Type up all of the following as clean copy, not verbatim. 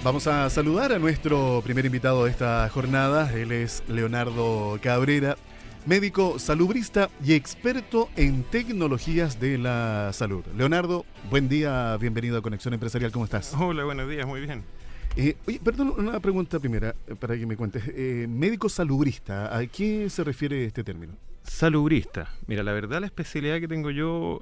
Vamos a saludar a nuestro primer invitado de esta jornada. Él es Leonardo Cabrera, médico salubrista y experto en tecnologías de la salud. Leonardo, buen día, bienvenido a Conexión Empresarial, ¿cómo estás? Hola, buenos días, muy bien. Oye, perdón, una pregunta primera para que me cuentes. Médico salubrista, ¿a qué se refiere este término? Salubrista. Mira, la verdad la especialidad que tengo yo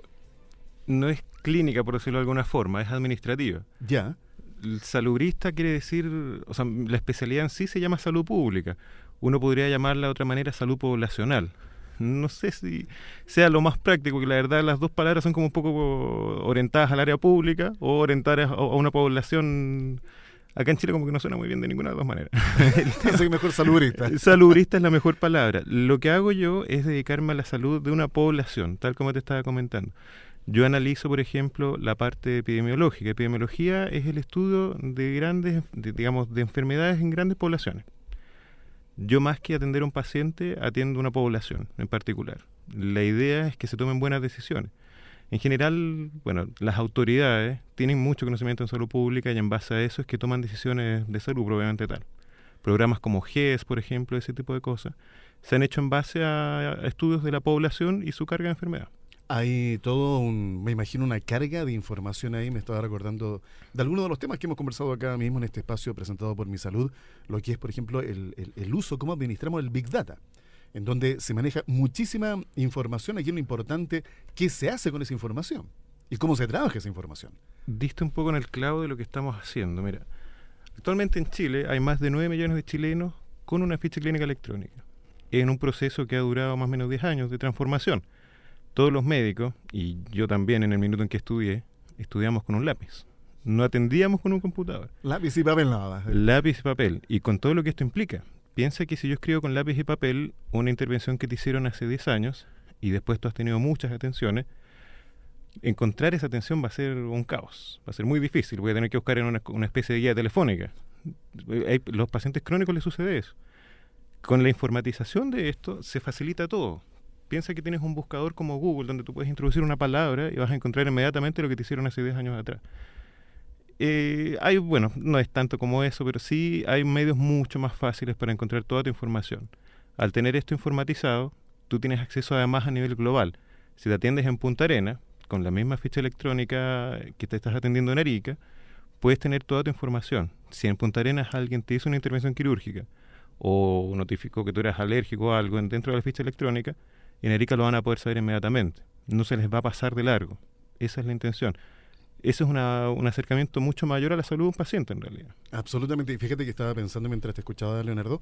no es clínica, por decirlo de alguna forma, es administrativa. Ya. El salubrista quiere decir, o sea, la especialidad en sí se llama salud pública. Uno podría llamarla de otra manera salud poblacional. No sé si sea lo más práctico, que la verdad las dos palabras son como un poco orientadas al área pública o orientadas a una población. Acá en Chile como que no suena muy bien de ninguna de las dos maneras. Soy mejor salubrista. Salubrista es la mejor palabra. Lo que hago yo es dedicarme a la salud de una población, tal como te estaba comentando. Yo analizo, por ejemplo, la parte epidemiológica. Epidemiología es el estudio de de enfermedades en grandes poblaciones. Yo, más que atender a un paciente, atiendo a una población en particular. La idea es que se tomen buenas decisiones. En general, bueno, las autoridades tienen mucho conocimiento en salud pública y en base a eso es que toman decisiones de salud propiamente tal. Programas como GES, por ejemplo, ese tipo de cosas, se han hecho en base a estudios de la población y su carga de enfermedad. Hay me imagino, una carga de información ahí. Me estaba recordando de algunos de los temas que hemos conversado acá mismo en este espacio presentado por Mi Salud, lo que es, por ejemplo, el uso, cómo administramos el Big Data, en donde se maneja muchísima información. Aquí es lo importante, qué se hace con esa información y cómo se trabaja esa información. Diste un poco en el clavo de lo que estamos haciendo. Mira, actualmente en Chile hay más de 9 millones de chilenos con una ficha clínica electrónica, en un proceso que ha durado más o menos 10 años de transformación. Todos los médicos, y yo también en el minuto en que estudié, estudiamos con un lápiz. No atendíamos con un computador. Lápiz y papel nada. Lápiz y papel. Y con todo lo que esto implica. Piensa que si yo escribo con lápiz y papel una intervención que te hicieron hace 10 años, y después tú has tenido muchas atenciones, encontrar esa atención va a ser un caos. Va a ser muy difícil. Voy a tener que buscar en una especie de guía telefónica. A los pacientes crónicos les sucede eso. Con la informatización de esto se facilita todo. Piensa que tienes un buscador como Google, donde tú puedes introducir una palabra y vas a encontrar inmediatamente lo que te hicieron hace 10 años atrás. Bueno, no es tanto como eso, pero sí hay medios mucho más fáciles para encontrar toda tu información. Al tener esto informatizado, tú tienes acceso además a nivel global. Si te atiendes en Punta Arenas, con la misma ficha electrónica que te estás atendiendo en Arica, puedes tener toda tu información. Si en Punta Arenas alguien te hizo una intervención quirúrgica o notificó que tú eras alérgico a algo dentro de la ficha electrónica, en Arica lo van a poder saber inmediatamente. No se les va a pasar de largo. Esa es la intención. Eso es un acercamiento mucho mayor a la salud de un paciente, en realidad. Absolutamente. Y fíjate que estaba pensando mientras te escuchaba, Leonardo,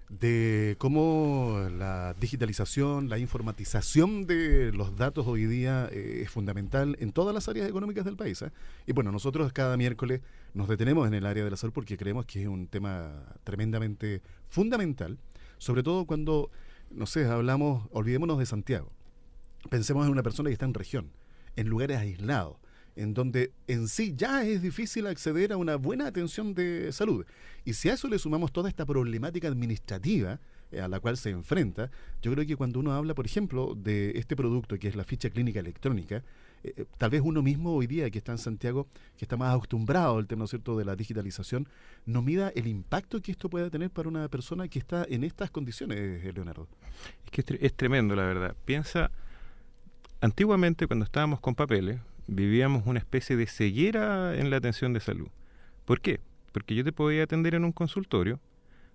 de cómo la digitalización, la informatización de los datos hoy día es fundamental en todas las áreas económicas del país. Y bueno, nosotros cada miércoles nos detenemos en el área de la salud porque creemos que es un tema tremendamente fundamental, sobre todo cuando, no sé, olvidémonos de Santiago. Pensemos en una persona que está en región, en lugares aislados, en donde en sí ya es difícil acceder a una buena atención de salud. Y si a eso le sumamos toda esta problemática administrativa a la cual se enfrenta, yo creo que cuando uno habla, por ejemplo, de este producto que es la ficha clínica electrónica, tal vez uno mismo hoy día que está en Santiago, que está más acostumbrado al tema, ¿no es cierto?, de la digitalización, no mida el impacto que esto puede tener para una persona que está en estas condiciones, Leonardo. Es que es tremendo, la verdad. Piensa, antiguamente cuando estábamos con papeles, vivíamos una especie de ceguera en la atención de salud. ¿Por qué? Porque yo te podía atender en un consultorio,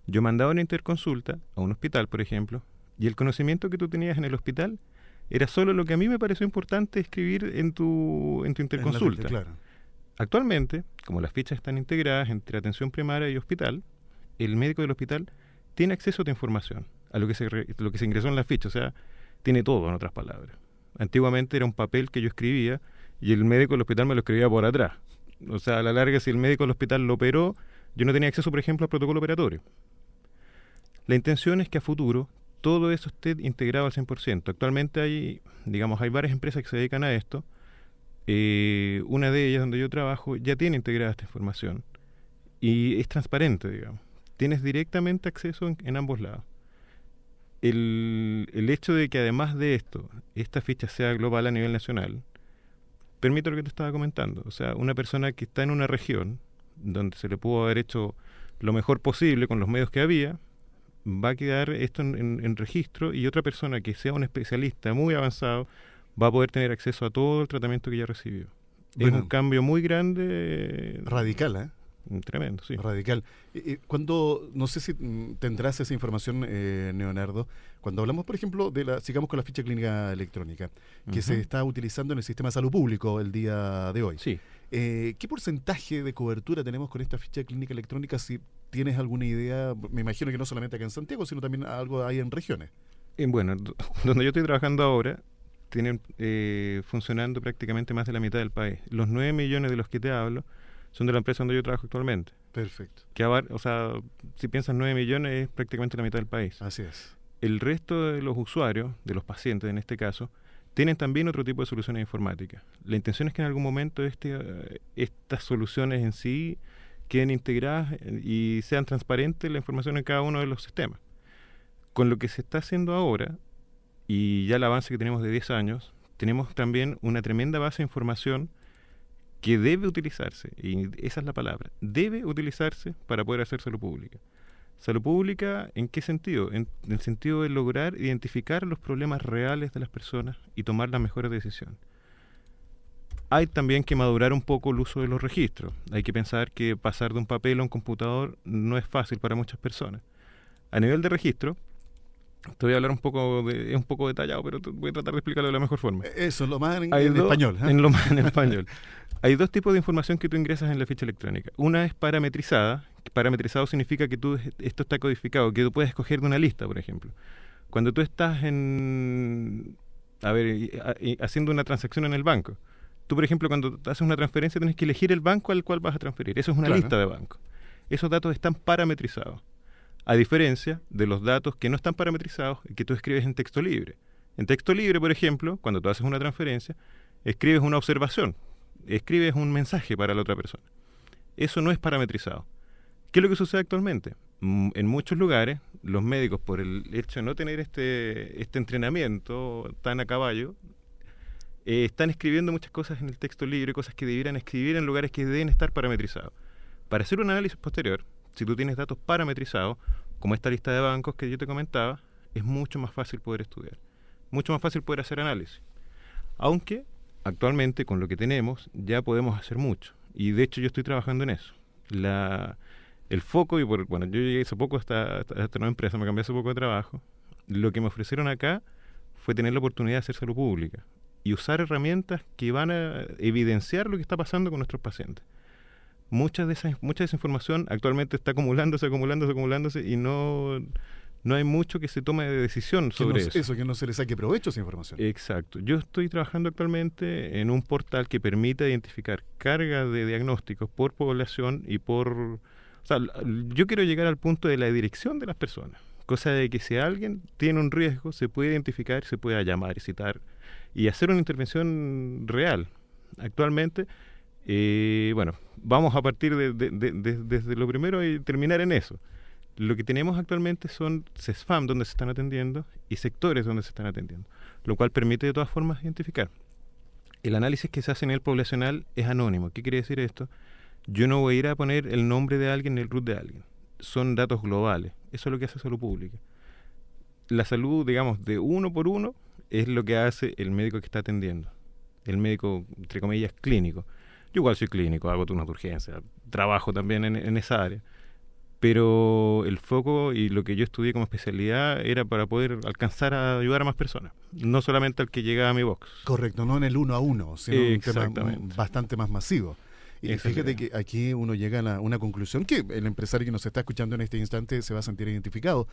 yo mandaba una interconsulta a un hospital, por ejemplo, y el conocimiento que tú tenías en el hospital era solo lo que a mí me pareció importante escribir en tu interconsulta. Claro. Actualmente, como las fichas están integradas entre atención primaria y hospital, el médico del hospital tiene acceso a tu información, a lo que se ingresó en la ficha, o sea, tiene todo, en otras palabras. Antiguamente era un papel que yo escribía y el médico del hospital me lo escribía por atrás. O sea, a la larga, si el médico del hospital lo operó, yo no tenía acceso, por ejemplo, al protocolo operatorio. La intención es que a futuro todo eso esté integrado al 100%. Actualmente hay varias empresas que se dedican a esto. Una de ellas, donde yo trabajo, ya tiene integrada esta información y es transparente, digamos. Tienes directamente acceso en ambos lados. El hecho de que además de esto, esta ficha sea global a nivel nacional, permite lo que te estaba comentando. O sea, una persona que está en una región donde se le pudo haber hecho lo mejor posible con los medios que había, va a quedar esto en registro y otra persona que sea un especialista muy avanzado va a poder tener acceso a todo el tratamiento que ya recibió. Bueno, es un cambio muy grande. radical, ¿eh? Tremendo, sí. Radical. Cuando, no sé si tendrás esa información, Leonardo, cuando hablamos, por ejemplo, sigamos con la ficha clínica electrónica, que se está utilizando en el sistema de salud público el día de hoy. Sí. ¿Qué porcentaje de cobertura tenemos con esta ficha clínica electrónica? Si tienes alguna idea, me imagino que no solamente acá en Santiago, sino también algo hay en regiones. Bueno, donde yo estoy trabajando ahora, tienen funcionando prácticamente más de la mitad del país. Los 9 millones de los que te hablo son de la empresa donde yo trabajo actualmente. Perfecto. O sea, si piensas 9 millones es prácticamente la mitad del país. Así es. El resto de los usuarios, de los pacientes en este caso, tienen también otro tipo de soluciones informáticas. La intención es que en algún momento estas soluciones en sí queden integradas y sean transparentes la información en cada uno de los sistemas. Con lo que se está haciendo ahora, y ya el avance que tenemos de 10 años, tenemos también una tremenda base de información que debe utilizarse, y esa es la palabra, debe utilizarse para poder hacer salud pública. ¿Salud pública en qué sentido? En el sentido de lograr identificar los problemas reales de las personas y tomar las mejores decisiones. Hay también que madurar un poco el uso de los registros. Hay que pensar que pasar de un papel a un computador no es fácil para muchas personas. A nivel de registro, te voy a hablar es un poco detallado, pero voy a tratar de explicarlo de la mejor forma. Eso, lo más en español. En lo más en español. Hay dos tipos de información que tú ingresas en la ficha electrónica. Una es parametrizada. Parametrizado significa que esto está codificado, que tú puedes escoger de una lista, por ejemplo. Cuando tú estás haciendo una transacción en el banco, tú, por ejemplo, cuando haces una transferencia tienes que elegir el banco al cual vas a transferir. Eso es una lista de bancos. Esos datos están parametrizados. A diferencia de los datos que no están parametrizados y que tú escribes en texto libre. En texto libre, por ejemplo, cuando tú haces una transferencia, escribes una observación, escribes un mensaje para la otra persona. Eso no es parametrizado. ¿Qué es lo que sucede actualmente? En muchos lugares, los médicos, por el hecho de no tener este entrenamiento tan a caballo, están escribiendo muchas cosas en el texto libre, cosas que debieran escribir en lugares que deben estar parametrizados. Para hacer un análisis posterior, si tú tienes datos parametrizados, como esta lista de bancos que yo te comentaba, es mucho más fácil poder estudiar, mucho más fácil poder hacer análisis. Aunque actualmente con lo que tenemos ya podemos hacer mucho, y de hecho yo estoy trabajando en eso. El foco, yo llegué hace poco a esta nueva empresa, me cambié hace poco de trabajo. Lo que me ofrecieron acá fue tener la oportunidad de hacer salud pública y usar herramientas que van a evidenciar lo que está pasando con nuestros pacientes. Mucha de esa información actualmente está acumulándose y no hay mucho que se tome de decisión sobre eso. Eso, que no se le saque provecho a esa información. Exacto. Yo estoy trabajando actualmente en un portal que permita identificar cargas de diagnósticos por población y por... O sea, yo quiero llegar al punto de la dirección de las personas, cosa de que si alguien tiene un riesgo, se puede identificar, se pueda llamar y citar y hacer una intervención real. Actualmente, vamos a partir desde lo primero y terminar en eso. Lo que tenemos actualmente son CESFAM donde se están atendiendo y sectores donde se están atendiendo, lo cual permite de todas formas identificar. El análisis que se hace en el poblacional es anónimo. ¿Qué quiere decir esto? Yo no voy a ir a poner el nombre de alguien ni el root de alguien. Son datos globales. Eso es lo que hace salud pública. La salud, digamos, de uno por uno es lo que hace el médico que está atendiendo. El médico, entre comillas, clínico. Yo igual soy clínico, hago turnos de urgencia, trabajo también en esa área. Pero el foco y lo que yo estudié como especialidad era para poder alcanzar a ayudar a más personas. No solamente al que llega a mi box. Correcto, no en el 1 a 1, sino un tema bastante más masivo. Y fíjate que aquí uno llega a una conclusión que el empresario que nos está escuchando en este instante se va a sentir identificado.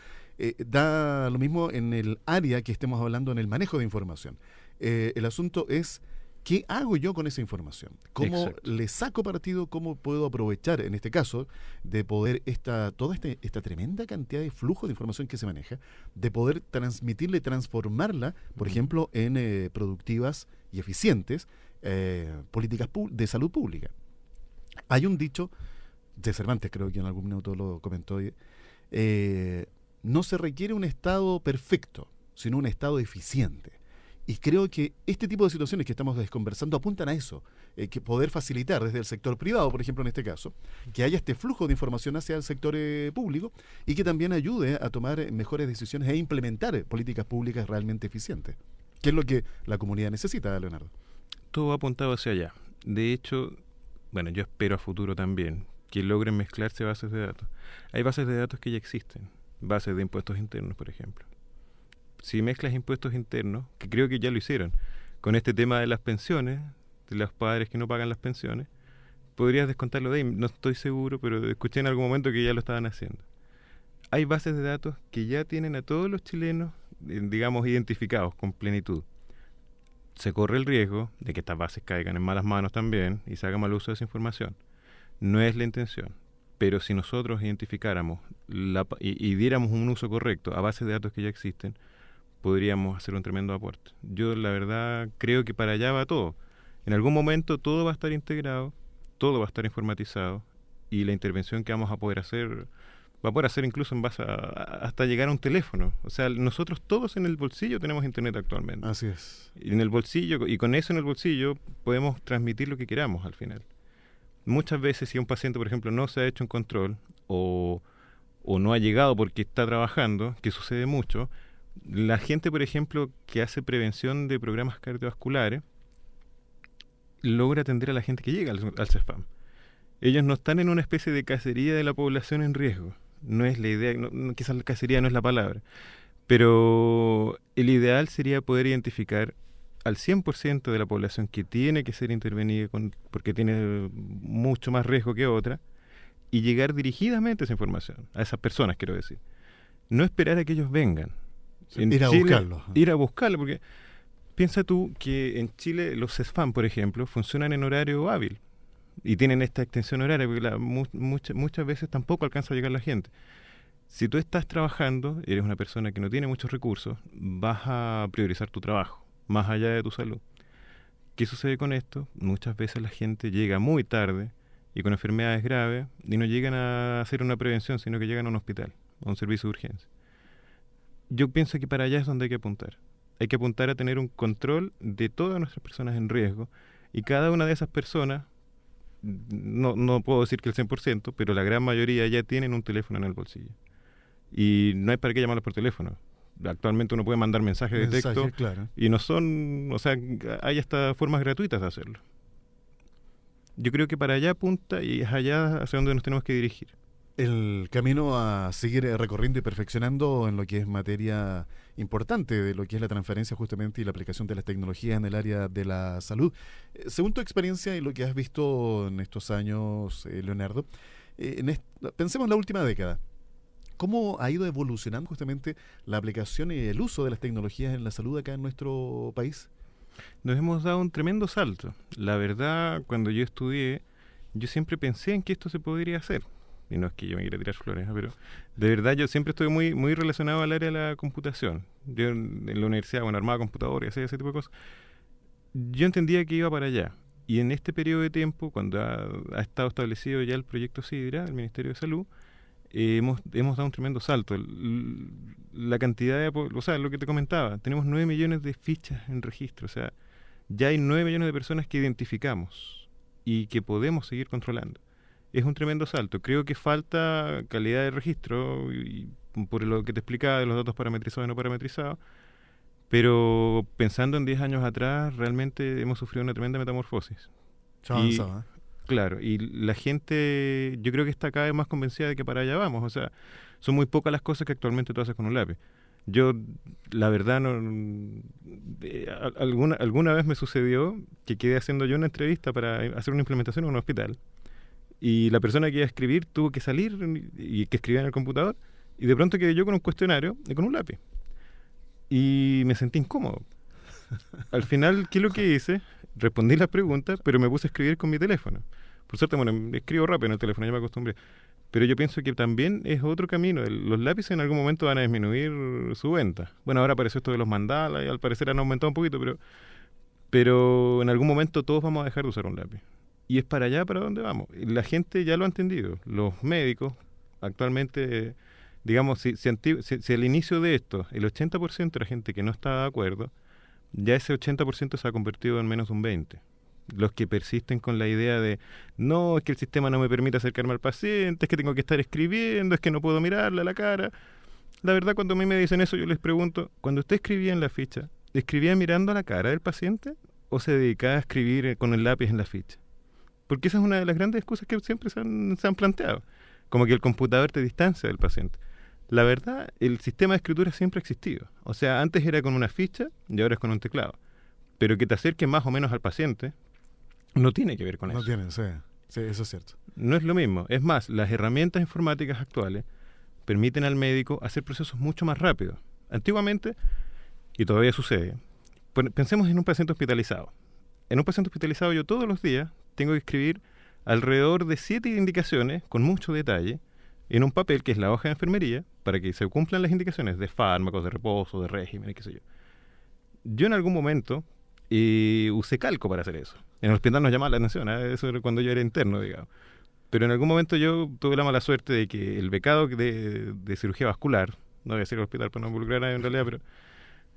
Da lo mismo en el área que estemos hablando, en el manejo de información. El asunto es, ¿qué hago yo con esa información? ¿Cómo le saco partido? ¿Cómo puedo aprovechar, en este caso, de poder toda esta tremenda cantidad de flujo de información que se maneja, de poder transmitirla y transformarla, por ejemplo, en productivas y eficientes políticas de salud pública? Hay un dicho de Cervantes, creo que en algún minuto lo comentó, no se requiere un Estado perfecto, sino un Estado eficiente. Y creo que este tipo de situaciones que estamos conversando apuntan a eso, que poder facilitar desde el sector privado, por ejemplo, en este caso, que haya este flujo de información hacia el sector público y que también ayude a tomar mejores decisiones e implementar políticas públicas realmente eficientes, que es lo que la comunidad necesita, Leonardo. Todo va apuntado hacia allá. De hecho, bueno, yo espero a futuro también que logren mezclarse bases de datos. Hay bases de datos que ya existen, bases de impuestos internos, por ejemplo. Si mezclas impuestos internos, que creo que ya lo hicieron, con este tema de las pensiones, de los padres que no pagan las pensiones, podrías descontarlo de ahí. No estoy seguro, pero escuché en algún momento que ya lo estaban haciendo. Hay bases de datos que ya tienen a todos los chilenos, digamos, identificados con plenitud. Se corre el riesgo de que estas bases caigan en malas manos también y se haga mal uso de esa información. No es la intención, pero si nosotros identificáramos y diéramos un uso correcto a bases de datos que ya existen, podríamos hacer un tremendo aporte. Yo la verdad creo que para allá va todo. En algún momento todo va a estar integrado, todo va a estar informatizado y la intervención que vamos a poder hacer va a poder hacer incluso en base hasta llegar a un teléfono. O sea, nosotros todos en el bolsillo tenemos internet actualmente. Así es. Y en el bolsillo, y con eso en el bolsillo podemos transmitir lo que queramos al final. Muchas veces si un paciente, por ejemplo, no se ha hecho un control o no ha llegado porque está trabajando, que sucede mucho, la gente, por ejemplo, que hace prevención de programas cardiovasculares, logra atender a la gente que llega al CEFAM. Ellos no están en una especie de cacería de la población en riesgo. No es la idea, quizás la cacería no es la palabra, pero el ideal sería poder identificar al 100% de la población que tiene que ser intervenida porque tiene mucho más riesgo que otra y llegar dirigidamente a esa información, a esas personas, quiero decir. No esperar a que ellos vengan. Ir a buscarlos. Ir a buscarlos, porque piensa tú que en Chile los CESFAM, por ejemplo, funcionan en horario hábil y tienen esta extensión horaria, porque muchas veces tampoco alcanza a llegar la gente. Si tú estás trabajando, eres una persona que no tiene muchos recursos, vas a priorizar tu trabajo, más allá de tu salud. ¿Qué sucede con esto? Muchas veces la gente llega muy tarde y con enfermedades graves y no llegan a hacer una prevención, sino que llegan a un hospital, a un servicio de urgencia. Yo pienso que para allá es donde hay que apuntar. Hay que apuntar a tener un control de todas nuestras personas en riesgo y cada una de esas personas, no puedo decir que el 100%, pero la gran mayoría ya tienen un teléfono en el bolsillo. Y no hay para qué llamarlos por teléfono. Actualmente uno puede mandar mensajes de texto, claro. Y no son, o sea, hay hasta formas gratuitas de hacerlo. Yo creo que para allá apunta y es allá hacia donde nos tenemos que dirigir. El camino a seguir recorriendo y perfeccionando en lo que es materia importante de lo que es la transferencia justamente y la aplicación de las tecnologías en el área de la salud. Según tu experiencia y lo que has visto en estos años, Leonardo, pensemos en la última década. ¿Cómo ha ido evolucionando justamente la aplicación y el uso de las tecnologías en la salud acá en nuestro país? Nos hemos dado un tremendo salto. La verdad, cuando yo estudié, yo siempre pensé en que esto se podría hacer. Y no es que yo me quiera tirar flores, pero de verdad yo siempre estoy muy, muy relacionado al área de la computación. Yo en la universidad, armaba computadores y ese tipo de cosas. Yo entendía que iba para allá. Y en este periodo de tiempo, cuando ha estado establecido ya el proyecto SIDRA, el Ministerio de Salud, hemos dado un tremendo salto. La cantidad de... O sea, lo que te comentaba, tenemos 9 millones de fichas en registro. O sea, ya hay 9 millones de personas que identificamos y que podemos seguir controlando. Es un tremendo salto. Creo que falta calidad de registro y por lo que te explicaba de los datos parametrizados y no parametrizados, pero pensando en 10 años atrás, realmente hemos sufrido una tremenda metamorfosis. Claro, y la gente, yo creo que está cada vez más convencida de que para allá vamos. O sea, son muy pocas las cosas que actualmente tú haces con un lápiz. Yo, la verdad, alguna vez me sucedió que quedé haciendo yo una entrevista para hacer una implementación en un hospital. Y la persona que iba a escribir tuvo que salir y que escribía en el computador. Y de pronto quedé yo con un cuestionario y con un lápiz. Y me sentí incómodo. Al final, ¿qué es lo que hice? Respondí las preguntas, pero me puse a escribir con mi teléfono. Por suerte, escribo rápido en el teléfono, ya me acostumbré. Pero yo pienso que también es otro camino. Los lápices en algún momento van a disminuir su venta. Bueno, ahora apareció esto de los mandalas y al parecer han aumentado un poquito, pero en algún momento todos vamos a dejar de usar un lápiz. Y es para allá para donde vamos. La gente ya lo ha entendido. Los médicos actualmente, digamos, si al inicio de esto el 80% era gente que no estaba de acuerdo, ya ese 80% se ha convertido en menos de un 20%. Los que persisten con la idea de, no, es que el sistema no me permite acercarme al paciente, es que tengo que estar escribiendo, es que no puedo mirarle a la cara. La verdad, cuando a mí me dicen eso, yo les pregunto, cuando usted escribía en la ficha, ¿escribía mirando a la cara del paciente o se dedicaba a escribir con el lápiz en la ficha? Porque esa es una de las grandes excusas que siempre se han planteado, como que el computador te distancia del paciente. La verdad, el sistema de escritura siempre ha existido. O sea, antes era con una ficha y ahora es con un teclado. Pero que te acerque más o menos al paciente no tiene que ver con eso. No tienen, sí, eso es cierto. No es lo mismo. Es más, las herramientas informáticas actuales permiten al médico hacer procesos mucho más rápidos. Antiguamente, y todavía sucede, pensemos en un paciente hospitalizado. En un paciente hospitalizado yo todos los días tengo que escribir alrededor de 7 indicaciones con mucho detalle en un papel que es la hoja de enfermería para que se cumplan las indicaciones de fármacos, de reposo, de régimen, qué sé yo. Yo en algún momento usé calco para hacer eso. En el hospital nos llamaba la atención, eso era cuando yo era interno, digamos. Pero en algún momento yo tuve la mala suerte de que el becado de cirugía vascular, no voy a decir el hospital para no involucrar a nadie en realidad, pero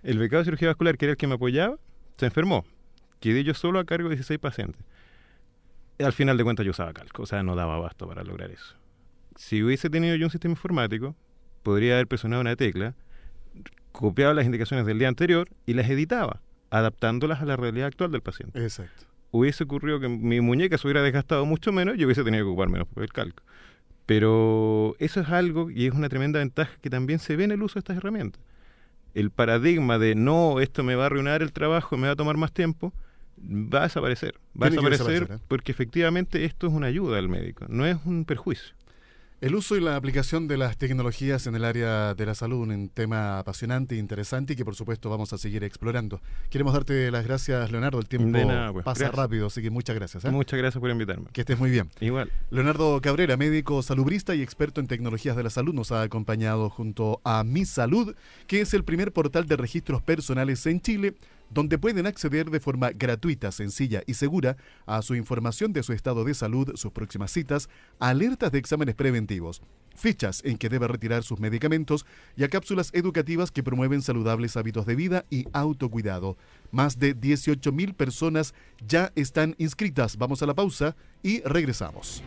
el becado de cirugía vascular, que era el que me apoyaba, se enfermó. Quedé yo solo a cargo de 16 pacientes. Al final de cuentas yo usaba calco, o sea, no daba abasto para lograr eso. Si hubiese tenido yo un sistema informático, podría haber presionado una tecla, copiaba las indicaciones del día anterior y las editaba, adaptándolas a la realidad actual del paciente. Exacto. Hubiese ocurrido que mi muñeca se hubiera desgastado mucho menos y yo hubiese tenido que ocupar menos papel calco. Pero eso es algo y es una tremenda ventaja que también se ve en el uso de estas herramientas. El paradigma de no, esto me va a arruinar el trabajo, me va a tomar más tiempo, va a desaparecer. Va a desaparecer porque efectivamente esto es una ayuda al médico, no es un perjuicio. El uso y la aplicación de las tecnologías en el área de la salud, un tema apasionante e interesante y que por supuesto vamos a seguir explorando. Queremos darte las gracias, Leonardo. El tiempo pasa rápido, así que muchas gracias. Muchas gracias por invitarme. Que estés muy bien. Igual. Leonardo Cabrera, médico salubrista y experto en tecnologías de la salud, nos ha acompañado junto a Mi Salud, que es el primer portal de registros personales en Chile, donde pueden acceder de forma gratuita, sencilla y segura a su información de su estado de salud, sus próximas citas, alertas de exámenes preventivos, fichas en que debe retirar sus medicamentos y a cápsulas educativas que promueven saludables hábitos de vida y autocuidado. Más de 18.000 personas ya están inscritas. Vamos a la pausa y regresamos.